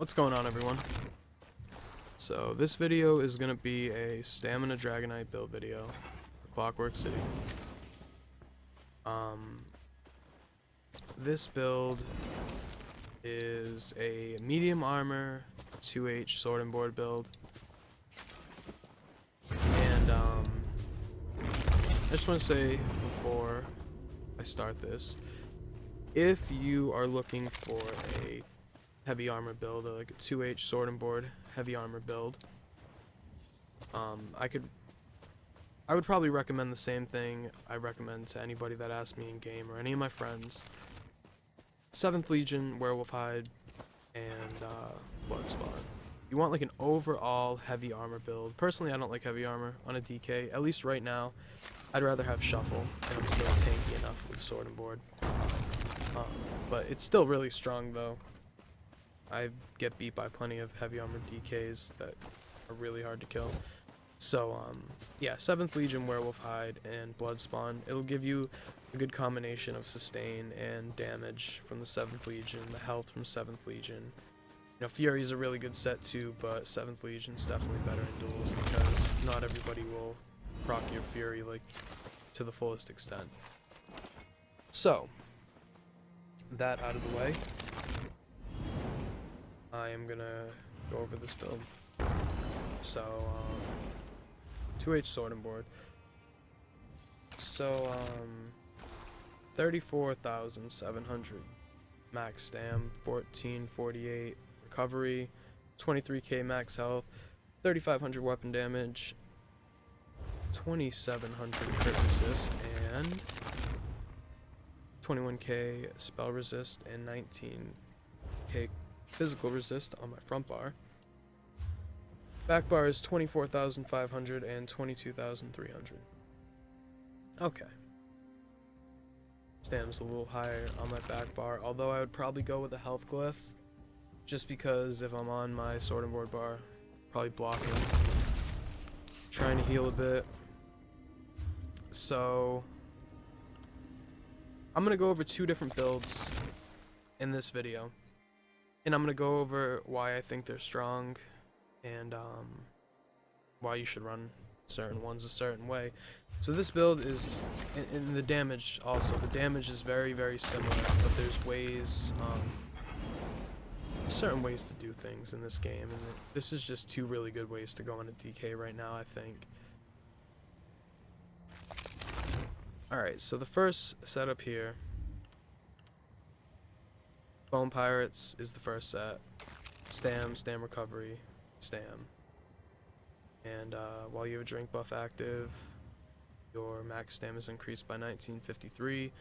What's going on, everyone? So this video is going to be a stamina dragonite build video for Clockwork City. This build is a medium armor 2H sword and board build, and I just want to say before I start this, if you are looking for a heavy armor build, or like a 2H sword and board heavy armor build, I would probably recommend the same thing I recommend to anybody that asks me in game or any of my friends: 7th Legion, Werewolf Hide, and Blood Spawn. You want like an overall heavy armor build. Personally, I don't like heavy armor on a DK, at least right now. I'd rather have shuffle, and I'm still tanky enough with sword and board. But it's still really strong though. I get beat by plenty of heavy armor DKs that are really hard to kill. So yeah, 7th Legion, Werewolf Hide, and Blood Spawn. It'll give you a good combination of sustain and damage from the 7th Legion, the health from 7th Legion. You know, Fury is a really good set too, but 7th Legion's definitely better in duels because not everybody will proc your Fury like to the fullest extent. So, that out of the way, I am gonna go over this build. So, 2H sword and board. So, 34,700 max stam, 1448 recovery, 23k max health, 3,500 weapon damage, 2,700 crit resist, and 21k spell resist, and 19k physical resist on my front bar. Back bar is 24,500 and 22,300. Okay. Stam's a little higher on my back bar, although I would probably go with a health glyph, just because if I'm on my sword and board bar, probably blocking, trying to heal a bit. So I'm gonna go over two different builds in this video, and I'm gonna go over why I think they're strong and why you should run certain ones a certain way. So this build is, and the damage also, the damage is very, very similar, but there's ways, certain ways to do things in this game, and this is just two really good ways to go on a DK right now, I think. Alright, so the first setup here, Bone Pirates is the first set. Stam recovery, Stam. And while you have a drink buff active, your max stam is increased by 1953,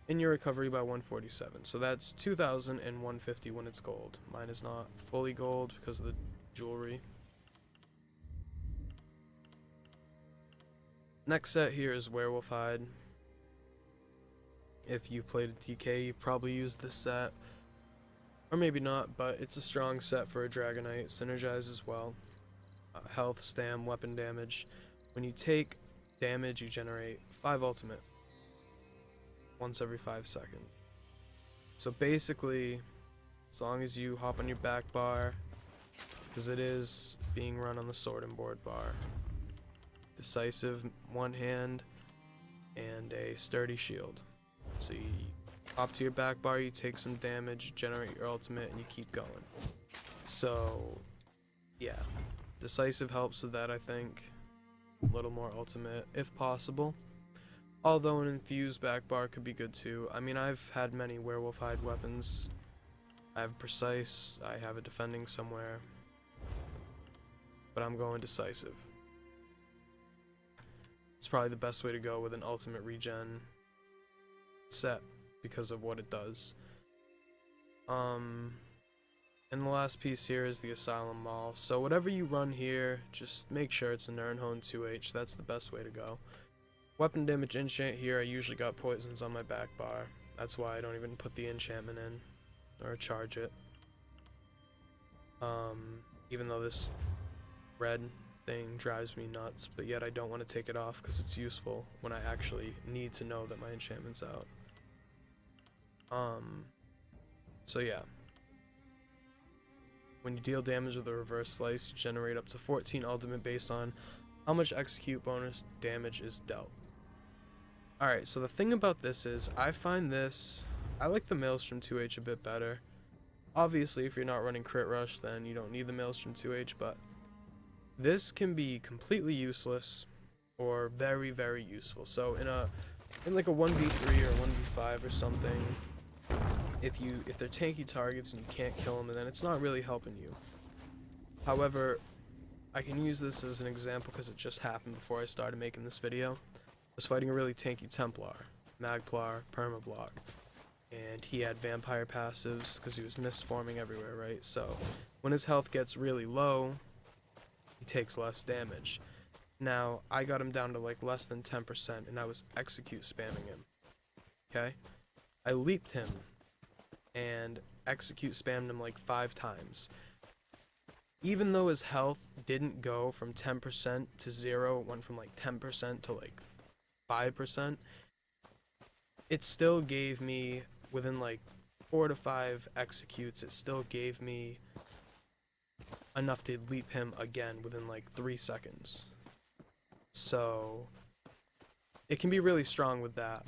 and your recovery by 147. So that's 2,000 and 150 when it's gold. Mine is not fully gold because of the jewelry. Next set here is Werewolf Hide. If you played a DK, you probably used this set. Or maybe not, but it's a strong set for a Dragonite. Synergizes well. Health, stam, weapon damage. When you take damage, you generate 5 ultimate. Once every 5 seconds. So basically, as long as you hop on your back bar, because it is being run on the sword and board bar. Decisive one hand, and a sturdy shield. So you hop to your back bar, you take some damage, generate your ultimate, and you keep going. So, yeah. Decisive helps with that, I think. A little more ultimate, if possible. Although an infused back bar could be good too. I mean, I've had many Werewolf Hide weapons. I have Precise, I have a Defending somewhere. But I'm going Decisive. It's probably the best way to go with an ultimate regen set because of what it does. And the last piece here is the Asylum Maul. So whatever you run here, just make sure it's a Nirnhone 2H. That's the best way to go. Weapon damage enchant here, I usually got poisons on my back bar. That's why I don't even put the enchantment in or charge it. Even though this red thing drives me nuts, but yet I don't want to take it off because it's useful when I actually need to know that my enchantment's out. So yeah. When you deal damage with a reverse slice, you generate up to 14 ultimate based on how much execute bonus damage is dealt. Alright, so the thing about this is, I like the Maelstrom 2H a bit better. Obviously, if you're not running Crit Rush, then you don't need the Maelstrom 2H, but this can be completely useless or very, very useful. So in like a 1v3 or 1v5 or something, if they're tanky targets and you can't kill them, then it's not really helping you. However, I can use this as an example because it just happened before I started making this video. I was fighting a really tanky Templar, Magplar, Permablock, and he had vampire passives because he was mist forming everywhere, right? So when his health gets really low, he takes less damage. Now, I got him down to like less than 10%, and I was execute spamming him. Okay? I leaped him and execute spammed him like 5 times. Even though his health didn't go from 10% to 0, it went from like 10% to like 5%, it still gave me, within like 4 to 5 executes, it still gave me enough to leap him again within like 3 seconds. So it can be really strong with that.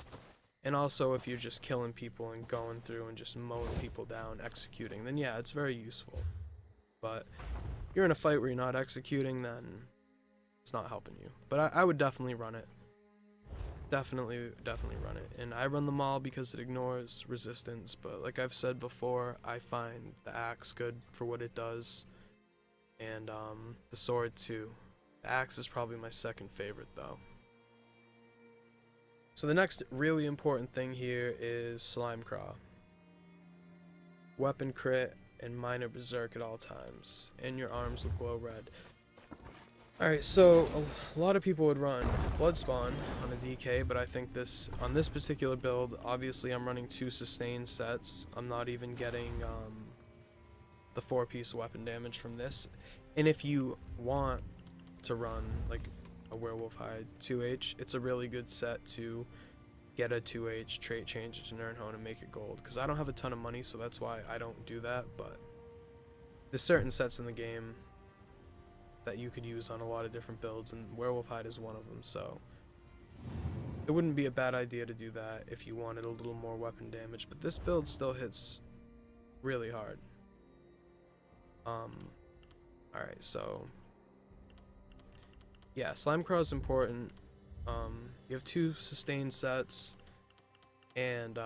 And also if you're just killing people and going through and just mowing people down, executing, then yeah, it's very useful. But if you're in a fight where you're not executing, then it's not helping you. But I would definitely run it. Definitely run it. And I run them all because it ignores resistance, but like I've said before, I find the axe good for what it does. And the sword too. The axe is probably my second favorite though. So the next really important thing here is Slime Craw. Weapon crit and minor berserk at all times, and your arms will glow red. Alright, so a lot of people would run Blood Spawn on a DK, but I think on this particular build, obviously I'm running 2 sustain sets. I'm not even getting the 4-piece weapon damage from this. And if you want to run like a Werewolf Hide 2H, it's a really good set to get a 2H, trait change it to Nirnhone and make it gold, because I don't have a ton of money, so that's why I don't do that. But there's certain sets in the game that you could use on a lot of different builds, and Werewolf Hide is one of them, so it wouldn't be a bad idea to do that if you wanted a little more weapon damage. But this build still hits really hard. Alright, so yeah, Slime Craw is important. You have 2 sustain sets and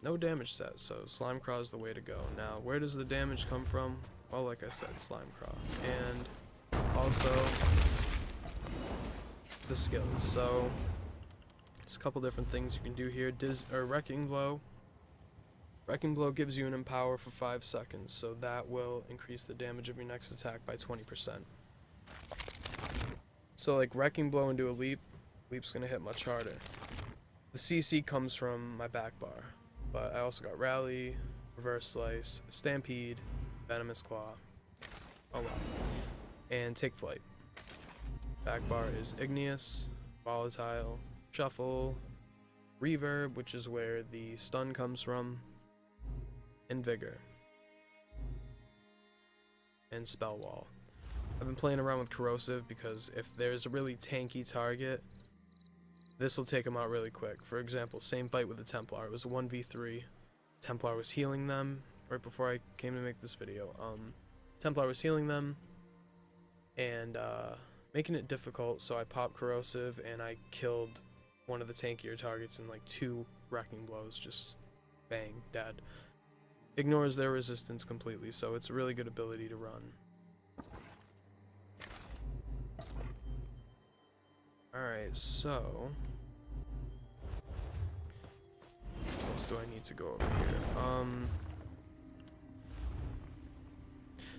no damage set, so Slime Craw is the way to go. Now, where does the damage come from? Well, like I said, Slime Craw, and also the skills. So there's a couple different things you can do here. Wrecking Blow. Wrecking Blow gives you an empower for 5 seconds, so that will increase the damage of your next attack by 20%. So like Wrecking Blow into a leap's gonna hit much harder. The CC comes from my back bar, but I also got Rally, Reverse Slice, Stampede, Venomous Claw, oh wow, and Take Flight. Back bar is Igneous, Volatile, Shuffle, Reverb, which is where the stun comes from, and Vigor, and Spell Wall. I've been playing around with Corrosive because if there's a really tanky target, this will take them out really quick. For example, same fight with the Templar. It was a 1v3. Templar was healing them right before I came to make this video. Templar was healing them and making it difficult, so I popped Corrosive and I killed one of the tankier targets in like 2 Wrecking Blows. Just bang, dead. Ignores their resistance completely, so it's a really good ability to run. Alright, so what else do I need to go over here?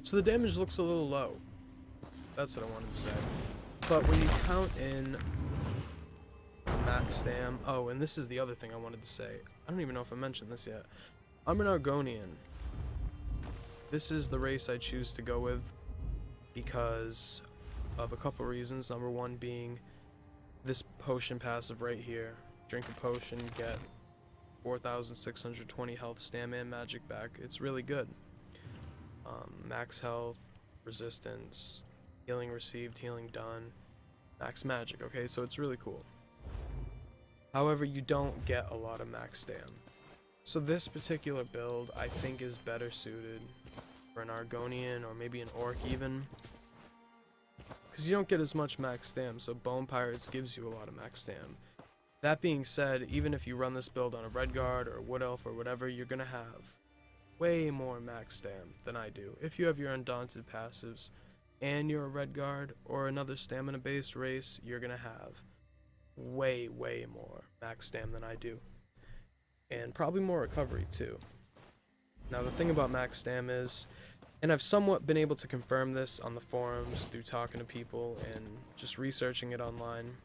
So the damage looks a little low. That's what I wanted to say. But when you count in max stam, oh, and this is the other thing I wanted to say. I don't even know if I mentioned this yet. I'm an Argonian. This is the race I choose to go with because of a couple reasons. Number one being this potion passive right here. Drink a potion, get 4,620 health, stam, and magic back. It's really good. max health, resistance, healing received, healing done, max magic. Okay, so it's really cool. However, you don't get a lot of max stam. So this particular build I think is better suited for an Argonian or maybe an Orc even, because you don't get as much max stam, so Bone Pirates gives you a lot of max stam. That being said, even if you run this build on a redguard or a wood elf or whatever, you're gonna have way more max stam than I do. If you have your undaunted passives and you're a redguard or another stamina based race, you're gonna have way more max stam than I do, and probably more recovery too. Now the thing about max stam is, and I've somewhat been able to confirm this on the forums through talking to people and just researching it online,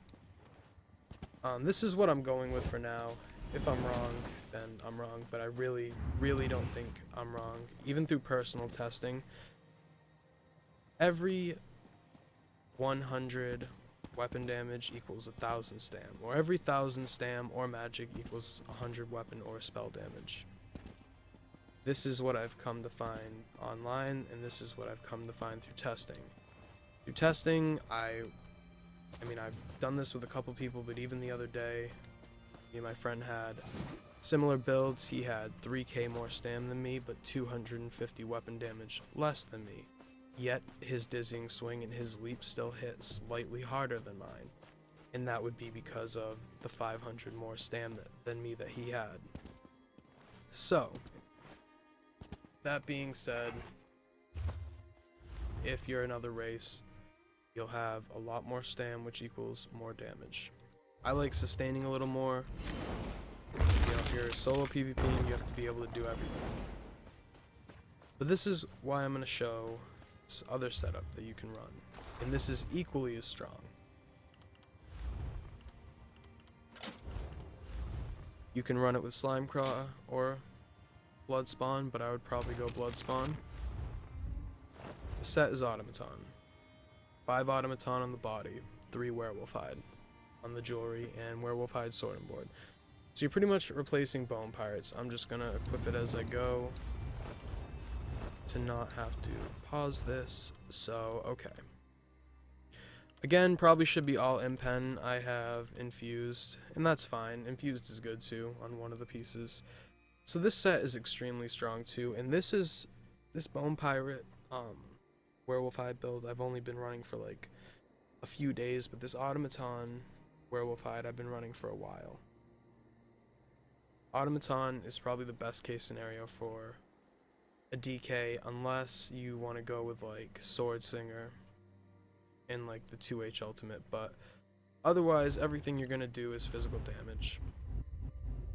this is what I'm going with for now. If I'm wrong, then I'm wrong, but I really don't think I'm wrong. Even through personal testing, every 100 weapon damage equals 1,000 stam, or every 1,000 stam or magic equals 100 weapon or spell damage. This is what I've come to find online, and this is what I've come to find through testing. Through testing, I mean, I've done this with a couple people, but even the other day, me and my friend had similar builds. He had 3k more stam than me, but 250 weapon damage less than me. Yet his dizzying swing and his leap still hit slightly harder than mine, and that would be because of the 500 more stam than me that he had. So, that being said, if you're another race, you'll have a lot more stam, which equals more damage. I like sustaining a little more. You know, if you're solo PvPing, you have to be able to do everything. But this is why I'm going to show this other setup that you can run, and this is equally as strong. You can run it with Slime Craw or Blood Spawn, but I would probably go Blood Spawn. The set is Automaton. 5 Automaton on the body, 3 Werewolf Hide on the jewelry, and Werewolf Hide sword and board. So you're pretty much replacing Bone Pirates. I'm just gonna equip it as I go to not have to pause this. So, okay. Again, probably should be all impen. I have infused, and that's fine. Infused is good too on one of the pieces. So this set is extremely strong too, and this Bone Pirate Werewolf Hide build I've only been running for like a few days, but this Automaton Werewolf Hide I've been running for a while. Automaton is probably the best case scenario for a DK, unless you want to go with like Sword Singer and like the 2H ultimate, but otherwise everything you're gonna do is physical damage.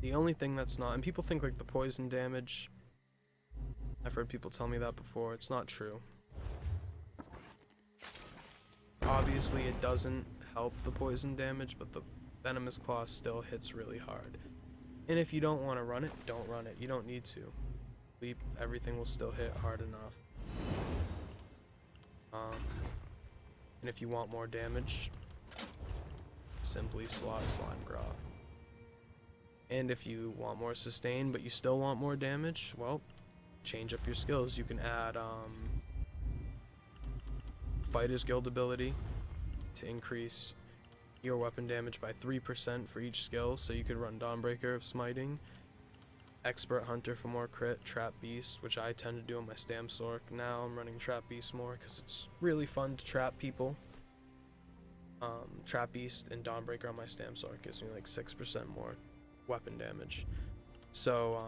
The only thing that's not, and people think like the poison damage, I've heard people tell me that before, it's not true. Obviously it doesn't help the poison damage, but the venomous claw still hits really hard. And if you don't want to run it, don't run it. You don't need to. Everything will still hit hard enough. And if you want more damage, simply slot Slime Craw. And if you want more sustain but you still want more damage, well, change up your skills. You can add Fighter's Guild ability to increase your weapon damage by 3% for each skill, so you could run Dawnbreaker of Smiting, Expert Hunter for more crit, Trap Beast, which I tend to do on my Stam Sork. Now I'm running Trap Beast more because it's really fun to trap people. Trap Beast and Dawnbreaker on my Stam Sork gives me like 6% more weapon damage. So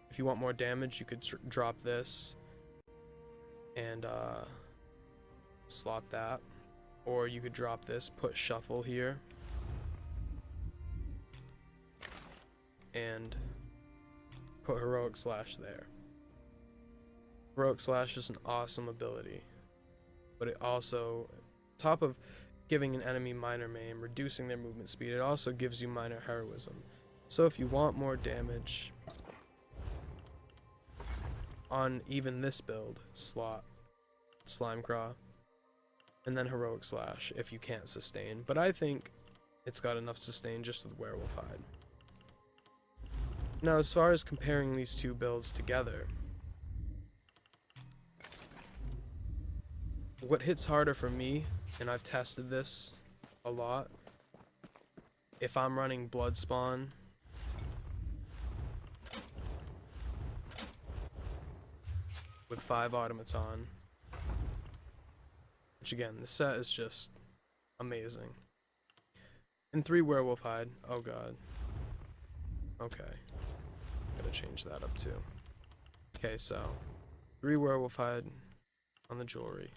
if you want more damage, you could drop this and slot that, or you could drop this, put Shuffle here, and put Heroic Slash there. Heroic Slash is an awesome ability, but it also, top of giving an enemy minor maim, reducing their movement speed, it also gives you minor heroism. So if you want more damage on even this build, slot Slime Craw and then Heroic Slash if you can't sustain, but I think it's got enough sustain just with Werewolf Hide. Now as far as comparing these two builds together, what hits harder for me, and I've tested this a lot, if I'm running blood spawn with 5 automaton, which again, the set is just amazing, and 3 werewolf hide. Oh god. Okay, gotta change that up too. Okay, so 3 werewolf hide on the jewelry,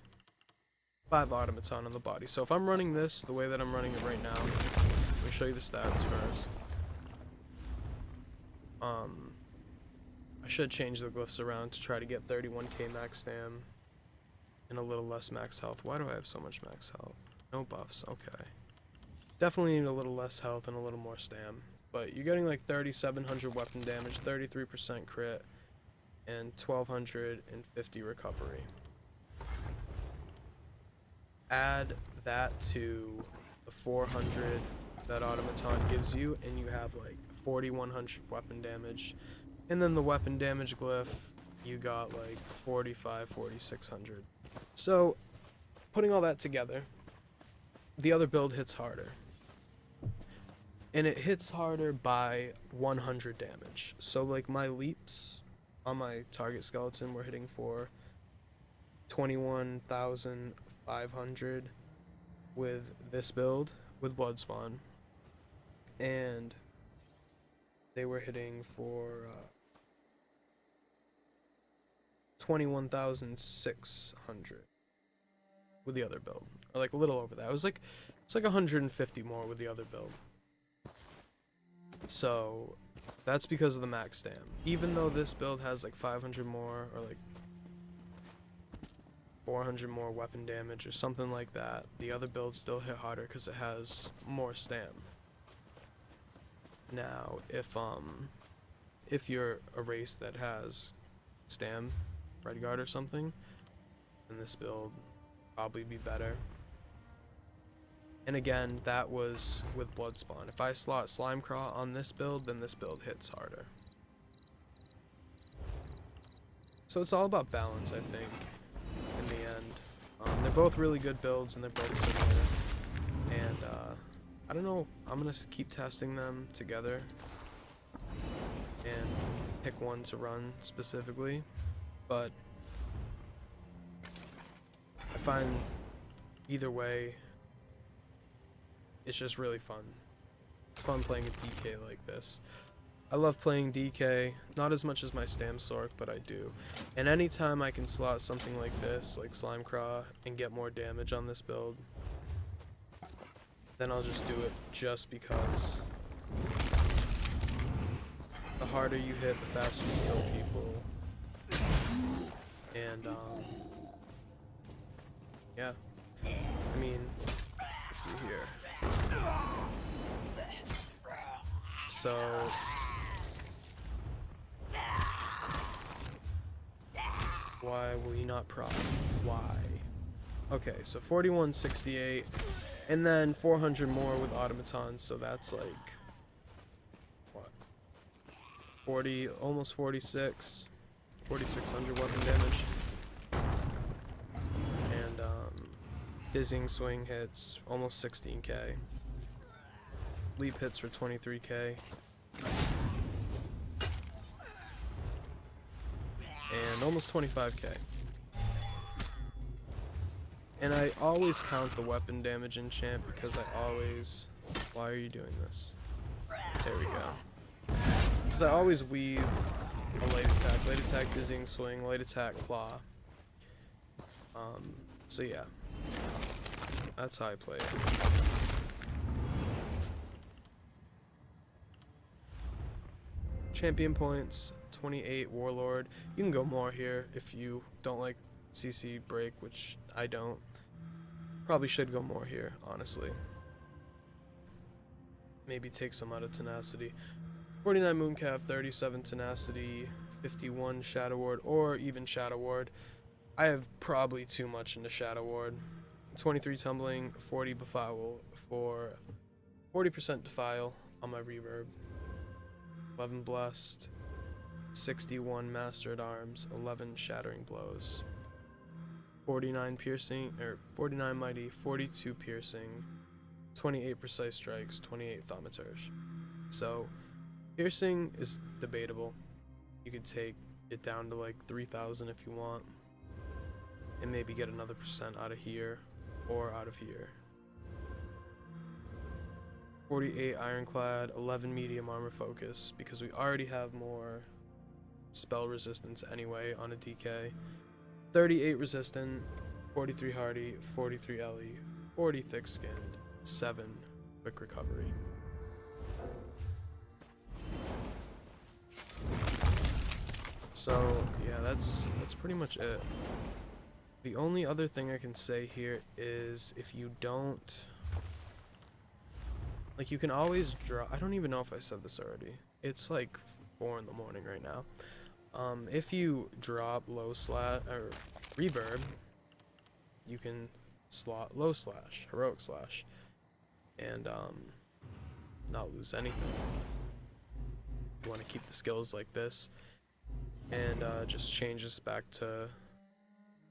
5 automaton on the body. So if I'm running this the way that I'm running it right now, let me show you the stats first. I should change the glyphs around to try to get 31k max stam and a little less max health. Why do I have so much max health? No buffs. Okay. Definitely need a little less health and a little more stam. But you're getting like 3,700 weapon damage, 33% crit, and 1,250 recovery. Add that to the 400 that automaton gives you, and you have like 4,100 weapon damage. And then the weapon damage glyph, you got like 4,600. So, putting all that together, the other build hits harder. And it hits harder by 100 damage. So like my leaps on my target skeleton were hitting for 21,500 with this build, with blood spawn. And they were hitting for 21,600 with the other build, or like a little over that. It's like 150 more with the other build. So that's because of the max stam. Even though this build has like 500 more or like 400 more weapon damage or something like that, the other builds still hit harder because it has more stam. Now, if you're a race that has stam, redguard or something, then this build probably be better. And again, that was with blood spawn. If I slot slime craw on this build, then this build hits harder. So it's all about balance, I think, in the end. They're both really good builds, and they're both similar. And I don't know, I'm gonna keep testing them together and pick one to run specifically. But I find either way, it's just really fun. It's fun playing a DK like this. I love playing DK, not as much as my Stam Sork, but I do. And anytime I can slot something like this, like Slime Craw, and get more damage on this build, then I'll just do it just because. The harder you hit, the faster you kill people. And, yeah. I mean, let's see here. So, why will you not prod? Why? Okay, so 4168, and then 400 more with automaton, so that's like, what? 40, almost 46, 4,600 weapon damage. And, dizzying swing hits almost 16k. Leap hits for 23k. And almost 25k. And I always count the weapon damage in champ because I always... Why are you doing this? There we go. Because I always weave a late attack, dizzying swing, late attack, claw. So yeah. That's how I play it. Champion points, 28 Warlord. You can go more here if you don't like CC break, which I don't. Probably should go more here, honestly. Maybe take some out of tenacity. 49 Mooncalf, 37 tenacity, 51 Shadow Ward, or even Shadow Ward. I have probably too much into Shadow Ward. 23 Tumbling, 40 Befoul for 40% Defile on my reverb. 11 Blessed, 61 Master at Arms, 11 Shattering Blows. 49 piercing, or 49 mighty, 42 piercing, 28 precise strikes, 28 thaumaturge. So piercing is debatable. You could take it down to like 3,000 if you want, and maybe get another percent out of here or out of here. 48 ironclad, 11 medium armor focus, because we already have more spell resistance anyway on a DK. 38 resistant, 43 hardy, 43 LE, 40 thick skinned, 7 quick recovery. So yeah, that's pretty much it. The only other thing I can say here is if you don't, like, you can always draw. I don't even know if I said this already. It's like 4 in the morning right now. If you drop low slash or reverb, you can slot low slash, heroic slash, and not lose anything. You want to keep the skills like this, and just change this back to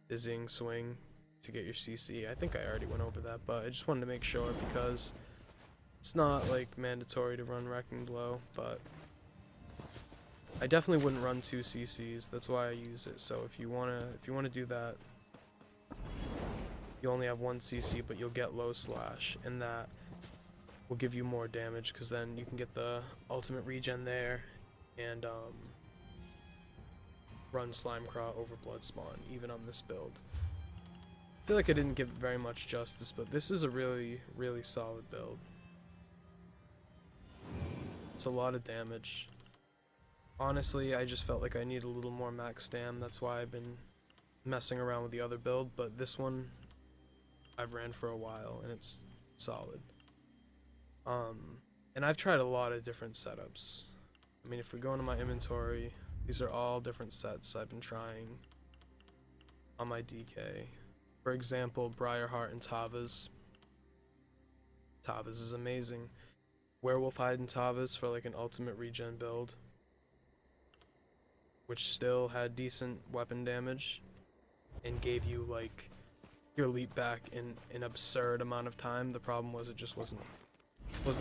dizzying swing to get your CC. I think I already went over that, but I just wanted to make sure because it's not like mandatory to run wrecking blow, but I definitely wouldn't run 2 CCs. That's why I use it. So if you wanna do that, you only have 1 CC, but you'll get low slash, and that will give you more damage because then you can get the ultimate regen there, and run slime craw over blood spawn even on this build. I feel like I didn't give it very much justice, but this is a really solid build. It's a lot of damage. Honestly, I just felt like I need a little more max stam. That's why I've been messing around with the other build, but this one I've ran for a while and it's solid. And I've tried a lot of different setups. I mean, if we go into my inventory, these are all different sets I've been trying on my DK. For example, Briarheart and Tava's. Tava's is amazing. Werewolf Hide and Tava's for like an ultimate regen build, which still had decent weapon damage and gave you like your leap back in an absurd amount of time. The problem was it just wasn't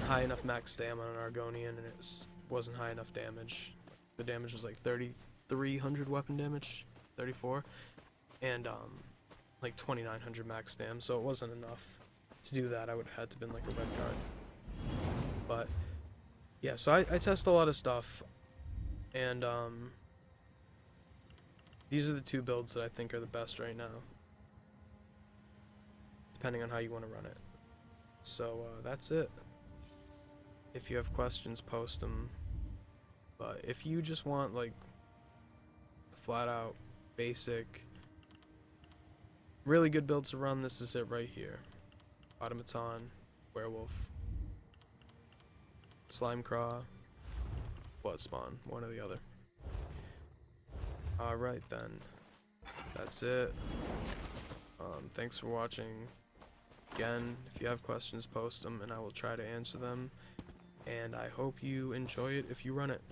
high enough max stam on an Argonian, and it wasn't high enough damage. The damage was like 3,300 weapon damage, 34, and like 2,900 max stam, so it wasn't enough to do that. I would have had to been like a redguard. But yeah, so I test a lot of stuff, and these are the 2 builds that I think are the best right now, depending on how you want to run it. So that's it. If you have questions, post them. But if you just want like flat out basic, really good builds to run, this is it right here. Automaton, Werewolf, Slime Craw, Blood Spawn, one or the other. Alright then, that's it. Thanks for watching. Again, if you have questions, post them and I will try to answer them. And I hope you enjoy it if you run it.